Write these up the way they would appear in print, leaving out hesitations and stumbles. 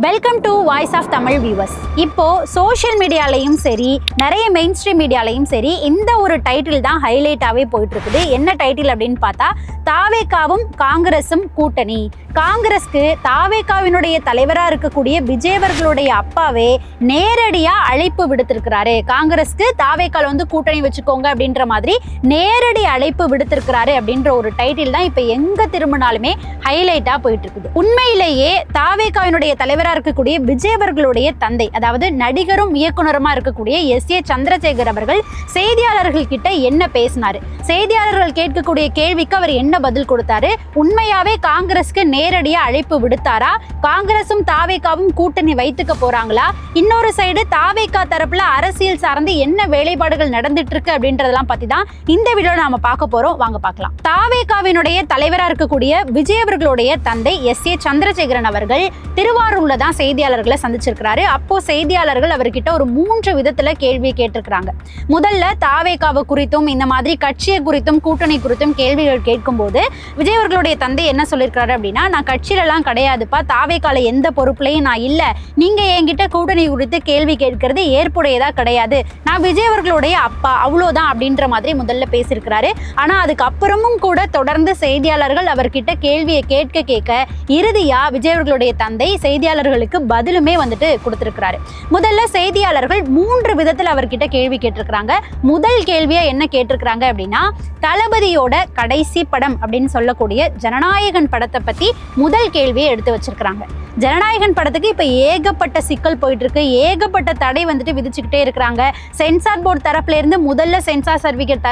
Welcome to voice of Tamil viewers. இப்போ social மீடியாலையும் சரி, நிறைய மெயின் ஸ்ட்ரீம் மீடியாலையும் சரி, இந்த ஒரு டைட்டில் தான் ஹைலைட்டாகவே போயிட்டு இருக்குது. என்ன டைட்டில் அப்படின்னு பார்த்தா, தாவேகாவும் காங்கிரஸும் கூட்டணி. காங்கிரஸ்க்கு தாவேகாவினுடைய தலைவராக இருக்கக்கூடிய விஜய் அவர்களுடைய அப்பாவே நேரடியாக அழைப்பு விடுத்திருக்கிறாரு. காங்கிரஸ்க்கு தாவேகால வந்து கூட்டணி வச்சுக்கோங்க அப்படின்ற மாதிரி நேரடி அழைப்பு விடுத்திருக்கிறாரு அப்படின்ற ஒரு டைட்டில் தான் இப்போ எங்க திரும்பினாலுமே ஹைலைட்டாக போயிட்டு இருக்குது. உண்மையிலேயே தாவேகாவினுடைய தலைவராக இருக்கக்கூடிய விஜய் அவர்களுடைய தந்தை, அதாவது நடிகரும் இயக்குனருமா இருக்கக்கூடிய எஸ்.ஏ. சந்திரசேகர் அவர்கள் செய்தியாளர்கள் கிட்ட என்ன பேசினாரு, செய்தியாளர்கள் கேட்கக்கூடிய கேள்விக்கு அவர் என்ன பதில் கொடுத்தாரு, உண்மையாவே காங்கிரஸ்க்கு நேரடியா அழைப்பு விடுத்தாரா, காங்கிரசும் தாவேகாவும் கூட்டணி வைத்துக்க போறாங்களா, இன்னொரு சைடு தாவேகா தரப்புல அரசியல் சார்ந்து என்ன வேலைப்பாடுகள் நடந்துட்டு இருக்கு அப்படின்றதெல்லாம் பத்தி தான் இந்த வீடியோல நாம பார்க்க போறோம். வாங்க பார்க்கலாம். தாவேகாவினுடைய தலைவராக இருக்கக்கூடிய விஜய் அவர்களுடைய தந்தை எஸ்.ஏ. சந்திரசேகரன் அவர்கள் திருவாரூர்ல தான் செய்தியாளர்களை சந்திச்சிருக்கிறாரு. அப்போ செய்தியாளர்கள் அவர்கிட்ட ஒரு 3 விதத்துல கேள்வி கேட்டிருக்கிறாங்க. முதல்ல தாவேகாவை குறித்தும் இந்த மாதிரி கட்சியை குறித்தும் கூட்டணி குறித்தும் கேள்விகள் கேட்கும் போது விஜய் அவர்களுடைய தந்தை என்ன சொல்லியிருக்காரு அப்படின்னா, நான் கட்சியிலலாம் கிடையாதுப்பா, தாவேகால எந்த பொறுப்புலையும் நான் இல்லை, நீங்க என்கிட்ட கூட்டணி குறித்து கேள்வி கேட்கறது ஏற்புடையதா கிடையாது, நான் விஜய் அவர்களுடைய அப்பா, அவ்வளோதான் அப்படின்ற மாதிரி முதல்ல பேசியிருக்கிறாரு. ஆனா அதுக்கப்புறமும் கூட தொடர்ந்து செய்தியாளர்கள் அவர்கிட்ட கேள்வியை கேட்க இறுதியா விஜய் அவர்களுடைய தந்தை செய்தியாளர்களுக்கு பதிலுமே வந்துட்டு கொடுத்திருக்கிறாரு. முதல்ல செய்தியாளர்கள் 3 விதத்தில் அவர்கிட்ட கேள்வி கேட்டிருக்கிறாங்க. முதல் கேள்வியா என்ன கேட்டிருக்கிறாங்க அப்படின்னா, தளபதியோட கடைசி படம் அப்படின்னு சொல்லக்கூடிய ஜனநாயகன் படத்தை பத்தி முதல் கேள்வியை எடுத்து வச்சிருக்கிறாங்க. ஜனநாயகன் படத்துக்கு இப்போ ஏகப்பட்ட சிக்கல் போயிட்டு இருக்கு, ஏகப்பட்ட தடை வந்துட்டு விதிச்சுக்கிட்டே இருக்கிறாங்க. சென்சார் போர்டு தரப்புல இருந்து முதல்ல சென்சார் சர்டிஃபிகேட்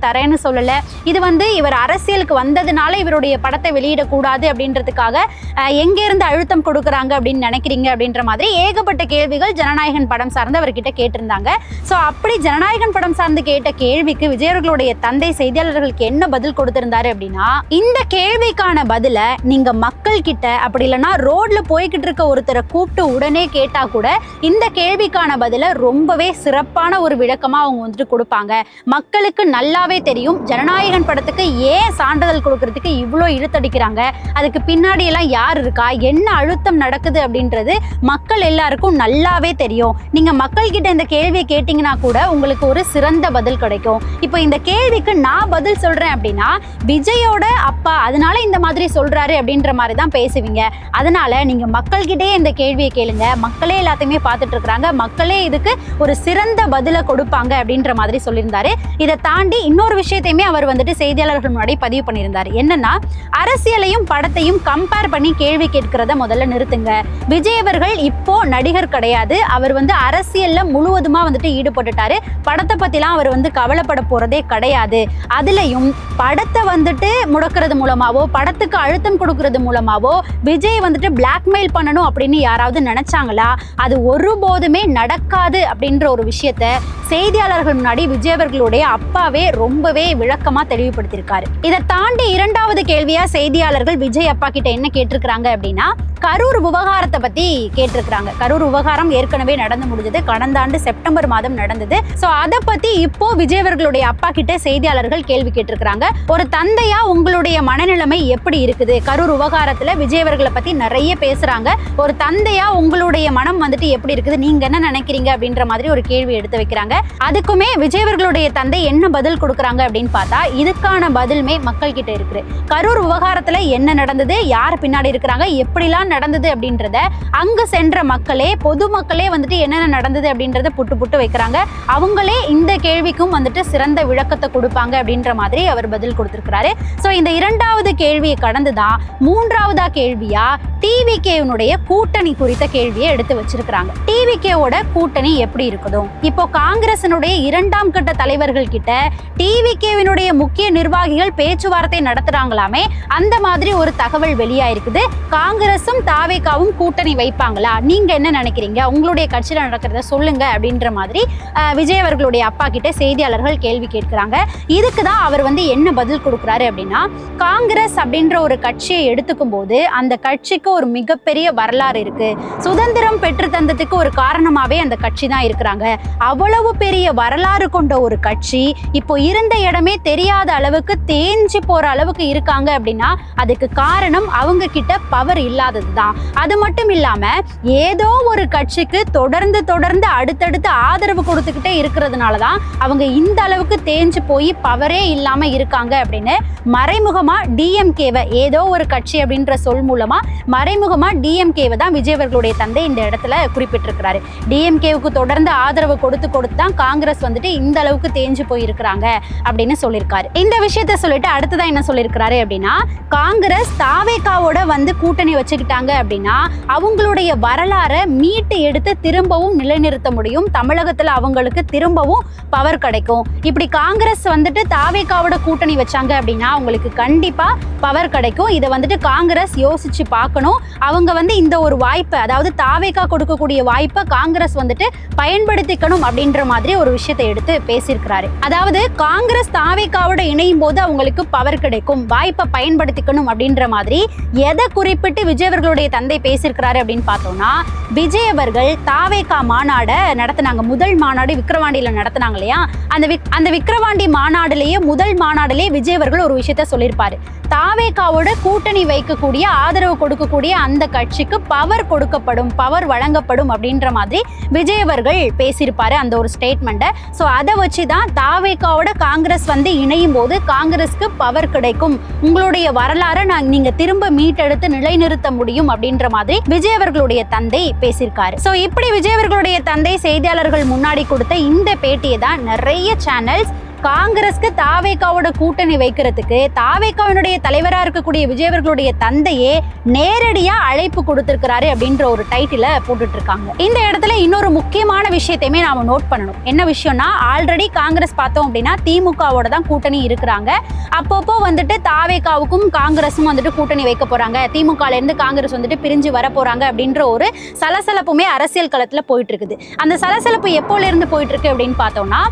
தரேன்னு சொல்லலை. இது வந்து இவர் அரசியலுக்கு வந்ததுனால இவருடைய படத்தை வெளியிடக்கூடாது அப்படின்றதுக்காக எங்கேருந்து அழுத்தம் கொடுக்குறாங்க அப்படின்னு நினைக்கிறீங்க அப்படின்ற மாதிரி ஏகப்பட்ட கேள்விகள் ஜனநாயகன் படம் சார்ந்து அவர்கிட்ட கேட்டிருந்தாங்க. ஸோ அப்படி ஜனநாயகன் படம் சார்ந்து கேட்ட கேள்விக்கு விஜய் அவர்களுடைய தந்தை செய்தியாளர்களுக்கு என்ன பதில் கொடுத்திருந்தாரு அப்படின்னா, இந்த கேள்விக்கான பதில நீங்க மக்கள் கிட்ட அப்படி இல்லைன்னா ரோட்ல போய்கிட்டு இருக்க ஒருத்தரை கூப்பிட்டு உடனே கேட்டா கூட இந்த கேள்விக்கான பதில ரொம்பவே சிறப்பான ஒரு விளக்கமா அவங்க வந்துட்டு கொடுப்பாங்க. மக்களுக்கு நல்லாவே தெரியும் ஜனநாயகன் படத்துக்கு ஏன் சான்றிதழ் கொடுக்கறதுக்கு இவ்வளோ இழுத்தடிக்கிறாங்க, அதுக்கு பின்னாடி எல்லாம் யார் இருக்கா, என்ன அழுத்தம் நடக்குது அப்படின்றது மக்கள் எல்லாருக்கும் நல்லாவே தெரியும். நீங்க மக்கள் கிட்ட இந்த கேள்வியை கேட்டீங்கன்னா கூட உங்களுக்கு ஒரு சிறந்த பதில் கிடைக்கும். இப்போ இந்த கேள்விக்கு நான் பதில் சொல்றேன் அப்படின்னா, விஜயோட அப்பா அதனால இந்த மாதிரி சொல்றாரு அப்படின்ற மாதிரி தான் பேசுவீங்க. அதனால நீங்க மக்கள்கிட்டயே இந்த கேள்வியை கேளுங்க, மக்களே எல்லாத்தையுமே பார்த்துட்டு இருக்கிறாங்க, மக்களே இதுக்கு ஒரு சிறந்த பதிலை கொடுப்பாங்க அப்படின்ற மாதிரி சொல்லியிருந்தாரு. இதை தாண்டி இன்னொரு விஷயத்தையுமே அவர் வந்துட்டு செய்தியாளர்கள் முன்னாடி பதிவு பண்ணியிருந்தாரு. என்னன்னா, அரசியலையும் படத்தையும் கம்பேர் பண்ணி கேள்வி கேட்கிறத முதல்ல நிறுத்துங்க. விஜய் அவர்கள் இப்போ நடிகர் கிடையாது, அவர் வந்து அரசியல்ல முழுவதுமா வந்துட்டு ஈடுபட்டுட்டாரு. படத்தை பத்திலாம் அவர் வந்து கவலைப்பட போறதே கிடையாது. அதுலயும் படத்தை வந்துட்டு முடக்கிறது மூலமாவோ படத்துக்கு அழுத்தம் கொடுக்கறது மூலமாவோ விஜய் வந்துட்டு பிளாக்மெயில் பண்ணணும் அப்படின்னு யாராவது நினைச்சாங்களா? அது ஒருபோதுமே நடக்காது அப்படின்ற ஒரு விஷயத்த செய்தியாளர்கள் முன்னாடி விஜய் அவர்களுடைய அப்பாவே ரொம்பவே விளக்கமா தெளிவுபடுத்தியிருக்காரு. இதை தாண்டி 2வது கேள்வியா செய்தியாளர்கள் விஜய் அப்பா கிட்ட என்ன கேட்டிருக்கிறாங்க அப்படின்னா, கரூர் விவகாரத்தை பத்தி கேட்டிருக்கிறாங்க. கரூர் விவகாரம் ஏற்கனவே நடந்து முடிஞ்சது, கடந்த ஆண்டு செப்டம்பர் மாதம் நடந்தது. ஸோ அதை பத்தி இப்போ விஜய் அவர்களுடைய அப்பா கிட்ட செய்தியாளர்கள் கேள்வி கேட்டிருக்கிறாங்க. ஒரு தந்தையா உங்களுடைய மனநிலைமை எப்படி இருக்குது? கரூர் விவகாரத்துல விஜய் அவர்களை பத்தி நிறைய பேசுறாங்க. ஒரு தந்தையா உங்களுடைய மனம் வந்துட்டு எப்படி இருக்குது, நீங்க என்ன நினைக்கிறீங்க அப்படின்ற மாதிரி ஒரு கேள்வி எடுத்து வைக்கிறாங்க. அதுக்குமே விஜய் அவர்களுடைய தந்தை என்ன பதில் கொடுக்குறாங்க அப்படின்னு பார்த்தா, இதுக்கான பதிலுமே மக்கள் கிட்ட இருக்கு. கரூர் விவகாரத்துல என்ன நடந்தது, யார் பின்னாடி இருக்கிறாங்க, எப்படிலாம் நடந்தது அப்படின்றத அங்க சென்ற மக்களே, பொதுமக்களே வந்துட்டு என்னென்ன நடந்தது அப்படின்றத புட்டு வைக்கிறாங்க. அவங்களே இந்த கேள்விக்கும் வந்துட்டு சிறந்த விளக்கத்தை கொடுப்பாங்க அப்படின்ற மாதிரி அவர் பதில் கொடுத்திருக்கிறாரு. ஸோ இந்த 2வது கேள்வியை கடந்துதான் 3வது கேள்வியா டிவிகேனுடைய கூட்டணி குறித்த கேள்வியை எடுத்து வச்சிருக்கிறாங்க. டிவிகேவோட கூட்டணி எப்படி இருக்குதோ, இப்போ காங்கிரசினுடைய 2ஆம் கட்ட தலைவர்கள் கிட்ட டிவிகேவினுடைய முக்கிய நிர்வாகிகள் பேச்சுவார்த்தை நடத்துறாங்களாமே, அந்த மாதிரி ஒரு தகவல் வெளியாயிருக்குது. காங்கிரசும் தாவேகாவும் கூட்டணி வைப்பாங்களா, நீங்க என்ன நினைக்கிறீங்க, உங்களுடைய கட்சியில நடக்கிறத சொல்லுங்க அப்படின்ற மாதிரி விஜய் அவர்களுடைய அப்பா கிட்ட செய்தியாளர்கள் கேள்வி கேட்கிறாங்க. இதுக்கு தான் அவர் வந்து என்ன பதில் கொடுக்குறாரு அப்படின்னா, காங்கிரஸ் அப்படின்ற ஒரு கட்சியை எடுத்துக்கும் போது அந்த கட்சிக்கு ஒரு மிகப்பெரிய வரலாறு இருக்கு. சுதந்திரம் பெற்று தந்ததுக்கு ஒரு காரணமாவே அந்த கட்சி தான் இருக்கிறாங்க. அவ்வளவு பெரிய வரலாறு கொண்ட ஒரு கட்சி இப்போ இருந்த இடமே தெரியாத அளவுக்கு தேஞ்சு போற அளவுக்கு இருக்காங்க அப்படின்னா அதுக்கு காரணம் அவங்க கிட்ட பவர் இல்லாதது தான். அது மட்டும் இல்லாம ஏதோ ஒரு கட்சிக்கு தொடர்ந்து அடுத்தடுத்து ஆதரவு கொடுத்துக்கிட்டே இருக்கிறதுனால தான் அவங்க இந்த அளவுக்கு தேஞ்சு போய் பவரே இல்லாம இருக்காங்க அப்படின்னு மறைமுகமா டிஎம்கேவை, ஏதோ ஒரு கட்சி அப்படின்ற சொல் மூலமா மறைமுகமா டிஎம்கேவை தான் விஜய் அவர்களுடைய தந்தை இந்த இடத்துல குறிப்பிட்டிருக்கிறாரு. டிஎம்கேவுக்கு தொடர்ந்து ஆதரவு கொடுத்து தான் காங்கிரஸ் வந்துட்டு இந்த அளவுக்கு தேஞ்சு போயிருக்கிறாங்க அப்படின்னு சொல்லியிருக்காரு. இந்த விஷயத்த சொல்லிட்டு அடுத்ததான் என்ன சொல்லியிருக்கிறாரு அப்படின்னா, காங்கிரஸ் தாவேகாவோட வந்து கூட்டணி வச்சுக்கிட்டாங்க அப்படின்னா அவங்களுடைய வரலாறை மீட்டு எடுத்து திரும்பவும் நிலைநிறுத்த முடியும். தமிழகத்துல அவங்களுக்கு திரும்பவும் பவர் கிடைக்கும். இப்படி காங்கிரஸ் வந்துட்டு தாவேகாவோட கூட்டணி வச்சாங்க அப்படின்னா அவங்களுக்கு கண்டிப்பா பவர் கிடைக்கும். இதை வந்துட்டு காங்கிரஸ் யோசிச்சு பார்க்கணும். அவங்க வந்து இந்த ஒரு வாய்ப்பை, அதாவது தாவேகா கொடுக்கக்கூடிய வாய்ப்பை காங்கிரஸ் வந்துட்டு பயன்படுத்திக்கணும் அப்படின்ற மாதிரி ஒரு விஷயத்தை எடுத்து பேசியிருக்கிறாரு. அதாவது காங்கிரஸ் தாவேகாவோட இணையும் போது அவங்களுக்கு பவர் கிடைக்கும், வாய்ப்பை பயன்படுத்திக்கணும் அப்படின்ற மாதிரி எதை குறிப்பிட்டு விஜய் அவர்களுடைய தந்தை பேசியிருக்கிறாரு அப்படின்னு பார்த்தோம்னா, விஜய் அவர்கள் தாவேகா மாநாடை நடத்தினாங்க. முதல் மாநாடு விக்கிரவாண்டியில நடத்தினாங்க இல்லையா, அந்த விக்கிரவாண்டி மாநாடுலேயே முதல் மாநாடுலேயே விஜய் அவர்கள் ஒரு விஷயத்த சொல்லியிருப்பாரு. தாவேகாவோட கூட்டணி வைக்கக்கூடிய, ஆதரவு கொடுக்கக்கூடிய அந்த கட்சிக்கு பவர் கொடுக்கப்படும், பவர் வழங்கப்படும் அப்படின்ற மாதிரி விஜய் அவர்கள் பேசியிருப்பாரு அந்த ஒரு ஸ்டேட்மெண்ட்டை. ஸோ அதை வச்சு தான் தாவேகாவோட காங்கிரஸ் வந்து இணையும் போது காங்கிரஸ்க்கு பவர் கிடைக்கும், உங்களுடைய வரலாறை நீங்க திரும்ப மீட்டெடுத்து நிலைநிறுத்த முடியும் அப்படின்ற மாதிரி விஜய் அவர்களுடைய தந்தை பேசியிருக்காரு. ஸோ இப்படி விஜய் அவர்களுடைய தந்தை செய்தியாளர்கள் முன்னாடி கொடுத்த இந்த பேட்டியை தான் நிறைய சேனல்ஸ் காங்கிரஸ்க்கு தாவேகாவோட கூட்டணி வைக்கிறதுக்கு தாவேகாவினுடைய தலைவரா இருக்கக்கூடிய விஜய் அவர்களுடைய தந்தையே நேரடியா அழைப்பு கொடுத்திருக்கிறாரு அப்படின்ற ஒரு டைட்டில போட்டுட்டு இருக்காங்க. இந்த இடத்துல இன்னொரு முக்கியமான விஷயத்தையுமே நாம நோட் பண்ணணும். என்ன விஷயம்னா, ஆல்ரெடி காங்கிரஸ் பார்த்தோம் அப்படின்னா திமுகவோட தான் கூட்டணி இருக்கிறாங்க. அப்பப்போ வந்துட்டு தாவேகாவுக்கும் காங்கிரஸும் வந்துட்டு கூட்டணி வைக்க போறாங்க, திமுகல இருந்து காங்கிரஸ் வந்துட்டு பிரிஞ்சு வர போறாங்க அப்படின்ற ஒரு சலசலப்புமே அரசியல் களத்துல போயிட்டு இருக்குது. அந்த சலசலப்பு எப்போல இருந்து போயிட்டு இருக்கு அப்படின்னு பார்த்தோம்னா,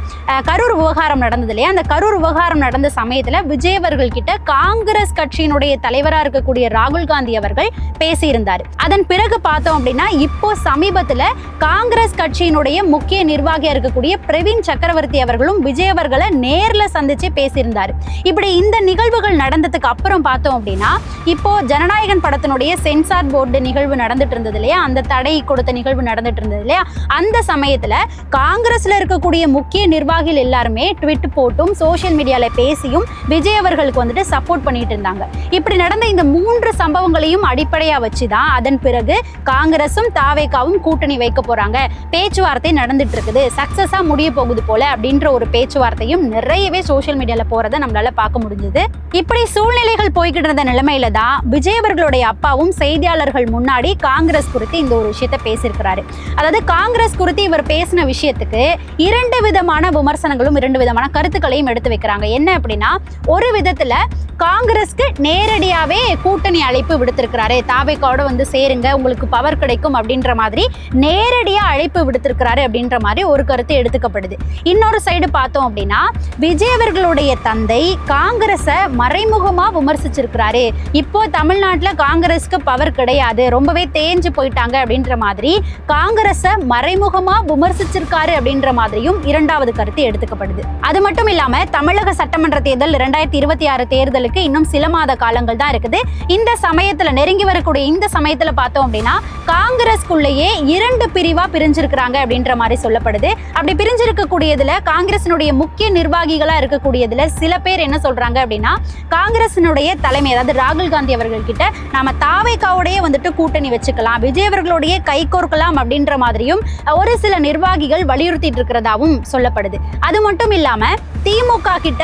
கரூர் விவகாரம் நடந்தது இல்லையா, அந்த கரூர் விவகாரம் நடந்த சமயத்துல விஜய் அவர்கள் கிட்ட காங்கிரஸ் கட்சியினுடைய தலைவரா இருக்கக்கூடிய ராகுல் காந்தி அவர்கள் பேசியிருந்தார். அதன் பிறகு பார்த்தோம் அப்படின்னா இப்போ சமீபத்துல காங்கிரஸ் கட்சியினுடைய முக்கிய நிர்வாகியா இருக்கக்கூடிய பிரவீன் சக்கரவர்த்தி அவர்களும் விஜய் அவர்களை நேர்ல சந்திச்சு பேசியிருந்தார். இப்படி இந்த நிகழ்வுகள் நடந்ததுக்கு அப்புறம் பார்த்தோம் அப்படின்னா இப்போ ஜனநாயகன் படத்தினுடைய சென்சார் போர்டு நிகழ்வு நடந்துட்டு இருந்தது இல்லையா, அந்த தடை கொடுத்த நிகழ்வு நடந்துட்டு இருந்தது இல்லையா, அந்த சமயத்துல காங்கிரஸ்ல இருக்கக்கூடிய முக்கிய நிர்வாகிகள் எல்லாருமே ட்விட் போட்டும் சோஷியல் மீடியால பேசியும் விஜய் அவர்களுக்கு வந்துட்டு சப்போர்ட் பண்ணிட்டு இருந்தாங்க. இப்படி நடந்த இந்த 3 சம்பவங்களையும் அடிப்படையா வச்சுதான் அதன் பிறகு காங்கிரஸும் தாவேகாவும் கூட்டணி வைக்க போறாங்க, பேச்சுவார்த்தை நடந்துட்டு இருக்குது, சக்சஸா முடிய போகுது போல அப்படின்ற ஒரு பேச்சுவார்த்தையும் நிறையவே சோஷியல் மீடியால போறதை நம்மளால பார்க்க முடிஞ்சது. இப்படி சூழ்நிலைகள் போய்கிட்டு இருந்த நிலைமையில தான் விஜய் அவர்களுடைய அப்பாவும் செய்தியாளர்கள் முன்னாடி காங்கிரஸ் குறித்து இந்த ஒரு விஷயத்த பேசியிருக்கிறாரு. அதாவது காங்கிரஸ் குறித்து இவர் பேசின விஷயத்துக்கு 2 விதமான விமர்சனங்களும் 2 விதமான கருத்துக்களையும் எடுத்து வைக்கிறாங்க. என்ன அப்படின்னா, ஒரு விதத்துல காங்கிரஸ்க்கு நேரடியாவே கூட்டணி அழைப்பு விடுத்திருக்கிறாரு, தாவேகாவோட வந்து சேருங்க, உங்களுக்கு பவர் கிடைக்கும் அப்படின்ற மாதிரி நேரடியா அழைப்பு விடுத்திருக்கிறாரு அப்படின்ற மாதிரி ஒரு கருத்து எடுத்துக்கப்படுது. இன்னொரு சைடு பார்த்தோம் அப்படின்னா, விஜய் அவர்களுடைய தந்தை காங்கிரஸை மறைமுகமா விமர்சிச்சிருக்கிறாரு. இப்போ தமிழ்நாட்டுல காங்கிரஸ்க்கு பவர் கிடையாது, ரொம்பவே தேஞ்சு போயிட்டாங்க அப்படின்ற மாதிரி காங்கிரஸை மறைமுகமா விமர்சிச்சிருக்காரு அப்படின்ற மாதிரியும் 2வது கருத்து எடுத்துக்கப்படுது. அது மட்டும் இல்லாம தமிழக சட்டமன்ற தேர்தல் 2026 தேர்தலுக்கு இன்னும் சில மாத காலங்கள் தான் இருக்குது. இந்த சமயத்துல நெருங்கி வரக்கூடிய இந்த சமயத்துல பார்த்தோம் அப்படின்னா காங்கிரஸ்குள்ளேயே 2 பிரிவா பிரிஞ்சிருக்கிறாங்க அப்படின்ற மாதிரி சொல்லப்படுது. அப்படி பிரிஞ்சிருக்கக்கூடியதுல காங்கிரசினுடைய முக்கிய நிர்வாகிகளா இருக்கக்கூடியதுல சில பேர் என்ன சொல்றாங்க அப்படின்னா, காங்கிரசினுடைய தலைமை அதாவது ராகுல் காந்தி அவர்கள் கிட்ட நாம தாவேகாவோடய வந்துட்டு கூட்டணி வச்சுக்கலாம், விஜய் அவர்களுடைய கை கோர்க்கலாம் அப்படின்ற மாதிரியும் ஒரு சில நிர்வாகிகள் வலியுறுத்திட்டு இருக்கிறதாவும் சொல்லப்படுது. அது மட்டும் இல்லாம திமுக கிட்ட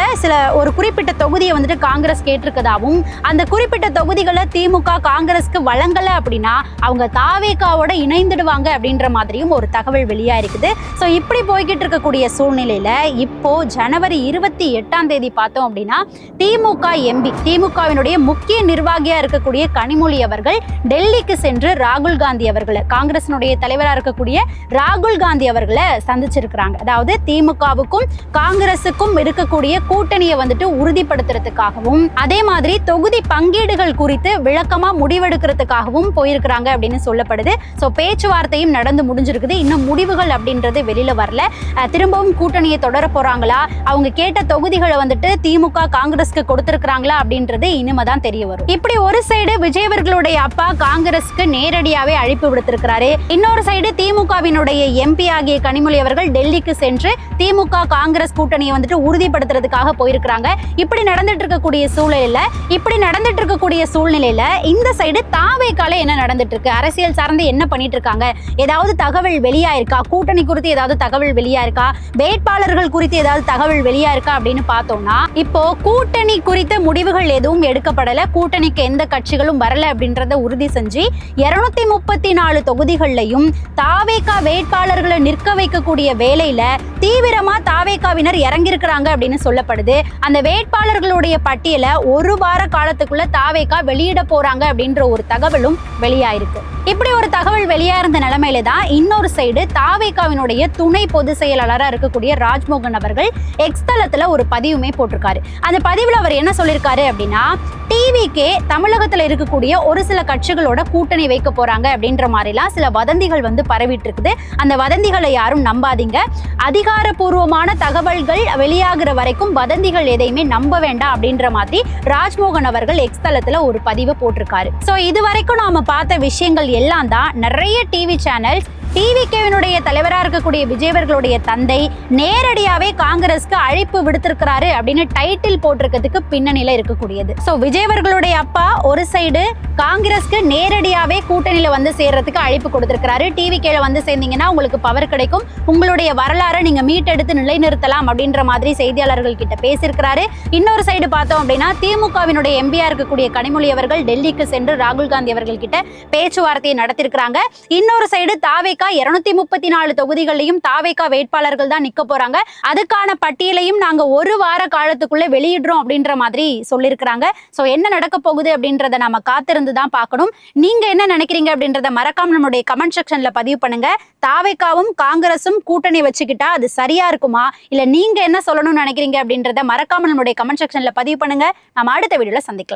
ஒரு குறிப்பிட்ட தொகுதியை வந்துட்டு காங்கிரஸ் கேட்டிருக்கதாவும், அந்த குறிப்பிட்ட தொகுதிகளை திமுக காங்கிரஸ்க்கு வழங்கல அப்படின்னா அவங்க தாவேகாவோட இணைந்துடுவாங்க அப்படின்ற மாதிரியும் ஒரு தகவல் வெளியா இருக்குது. ஸோ இப்படி போய்கிட்டு இருக்கக்கூடிய சூழ்நிலையில இப்போ ஜனவரி 28ஆம் தேதி பார்த்தோம் அப்படின்னா திமுக எம்பி, திமுகவினுடைய முக்கிய நிர்வாகியா இருக்கக்கூடிய கனிமொழி அவர்கள் டெல்லிக்கு சென்று ராகுல் காந்தி அவர்களை, காங்கிரசினுடைய தலைவராக இருக்கக்கூடிய ராகுல் காந்தி அவர்களை சந்திச்சிருக்கிறாங்க. அதாவது திமுகவுக்கும் காங்கிரசுக்கும் இப்பவும் இருக்கக்கூடிய கூட்டணியை வந்துட்டு உறுதிப்படுத்துறதுக்காகவும் அதே மாதிரி தொகுதி பங்கீடுகள் குறித்து விளக்கமா முடிவெடுக்கிறதுக்காகவும் போயிருக்கிறாங்க அப்படின்னு சொல்லப்படுது. ஸோ பேச்சுவார்த்தையும் நடந்து முடிஞ்சிருக்குது. இன்னும் முடிவுகள் அப்படின்றது வெளியில வரல. திரும்பவும் கூட்டணியை தொடர போறாங்களா, அவங்க கேட்ட தொகுதிகளை வந்துட்டு திமுக காங்கிரஸ்க்கு கொடுத்திருக்கிறாங்களா அப்படின்றது இனிமேதான் தெரிய வரும். இப்படி ஒரு சைடு விஜய் அவர்களுடைய அப்பா காங்கிரஸ்க்கு நேரடியாவே அழைப்பு விடுத்திருக்கிறாரு. இன்னொரு சைடு திமுகவினுடைய எம்பி ஆகிய கனிமொழி அவர்கள் டெல்லிக்கு சென்று திமுக காங்கிரஸ் கூட்டணியை வந்துட்டு உறுதிப்படுத்துறதுக்காக போயிருக்கிறாங்க. இப்படி நடந்துட்டு இருக்கக்கூடிய சூழ்நிலையில இந்த சைடு தாவேக்கால என்ன நடந்துட்டு இருக்கு, அரசியல் சார்ந்து என்ன பண்ணிட்டு இருக்காங்க, ஏதாவது தகவல் வெளியா இருக்கா, கூட்டணி குறித்து ஏதாவது தகவல் வெளியா இருக்கா, வேட்பாளர்கள் குறித்து ஏதாவது தகவல் வெளியா இருக்கா அப்படின்னு பார்த்தோம்னா இப்போ கூட்டணி குறித்த முடிவுகள் எதுவும் எடுக்கப்படல. கூட்டணிக்கு எந்த கட்சிகளும் வரல அப்படின்றத உறுதி செஞ்சு 234 தொகுதிகள்லையும் தாவேகா வேட்பாளர்களை நிற்க வைக்கக்கூடிய வேலையில தீவிரமா தாவேகாவினர் இறங்கியிருக்கிறாங்க அப்படின்னு சொல்லப்படுது. அந்த வேட்பாளர்களுடைய பட்டியலை ஒரு வார காலத்துக்குள்ள தாவேகா வெளியிட போறாங்க அப்படின்ற ஒரு தகவலும் வெளியாயிருக்கு. இப்படி ஒரு தகவல் வெளியா இருந்த நிலைமையில தான் இன்னொரு சைடு தாவேகாவினுடைய துணை பொதுச் செயலாளராக இருக்கக்கூடிய ராஜ்மோகன் அவர்கள் எக்ஸ் தளத்துல ஒரு பதிவுமே போட்டிருக்காரு. அந்த பதிவுல அவர் என்ன சொல்லியிருக்காரு அப்படின்னா, டிவிக்கே தமிழகத்துல இருக்கக்கூடிய ஒரு சில கட்சிகளோட கூட்டணி வைக்க போறாங்க அப்படின்ற மாதிரிலாம் சில வதந்திகள் வந்து பரவிட்டு இருக்குது. அந்த வதந்திகளை யாரும் நம்பாதீங்க. அதிகாரப்பூர்வமான தகவல்கள் வெளியாகிற வரைக்கும் வதந்திகள் எதையுமே நம்ப வேண்டாம் அப்படின்ற மாதிரி ராஜ்மோகன் அவர்கள் எக்ஸ் தளத்துல ஒரு பதிவை போட்டிருக்காரு. சோ இது வரைக்கும் நாம பார்த்த விஷயங்கள் எல்லாம் தான் நிறைய டிவி சேனல்ஸ் டிவிகேவினுடைய தலைவராக இருக்கக்கூடிய விஜய் அவர்களுடைய தந்தை நேரடியாவே காங்கிரஸ்க்கு அழைப்பு விடுத்திருக்கிறாரு அப்படின்னு டைட்டில் போட்டிருக்கிறதுக்கு பின்னணியில இருக்கக்கூடியது. சோ விஜய் அவர்களுடைய அப்பா ஒரு சைடு காங்கிரஸ்க்கு நேரடியாவே கூட்டணியில வந்து சேர்றதுக்கு அழைப்பு கொடுத்திருக்கிறாரு. டிவிகேல வந்து சேர்ந்தீங்கன்னா உங்களுக்கு பவர் கிடைக்கும், உங்களுடைய வரலாறை நீங்க மீட்டெடுத்து நிலைநிறுத்தலாம் அப்படின்ற மாதிரி செய்தியாளர்கள் கிட்ட பேசியிருக்கிறாரு. இன்னொரு சைடு பார்த்தோம் அப்படின்னா திமுகவினுடைய எம்பியா இருக்கக்கூடிய கனிமொழி அவர்கள் டெல்லிக்கு சென்று ராகுல் காந்தி அவர்கள் கிட்ட பேச்சுவார்த்தையை நடத்திருக்கிறாங்க. இன்னொரு சைடு தாவேகா 234 தொகுதிகளையும் தாவேகா வேட்பாளர்கள் தான் நிக்க போறாங்க, அதுக்கான பட்டியலையும் நாங்க ஒரு வார காலத்துக்குள்ள வெளியிடுறோம் அப்படின்ற மாதிரி சொல்லியிருக்கிறாங்க. சோ என்ன நடக்க போகுது அப்படின்றத நாம காத்திருந்து தான் பார்க்கணும். நீங்க என்ன நினைக்கிறீங்க அப்படின்றத மறக்காம நம்மளுடைய கமெண்ட் செக்ஷன்ல பதிவு பண்ணுங்க. தாவேகாவும் காங்கிரஸும் கூட்டணி வச்சுக்கிட்டா அது சரியா இருக்குமா, இல்ல நீங்க என்ன சொல்லணும்னு நினைக்கிறீங்க அப்படின்றத மறக்காம நம்மளுடைய கமெண்ட் செக்ஷன்ல பதிவு பண்ணுங்க. நம்ம அடுத்த வீடியோல சந்திக்கலாம்.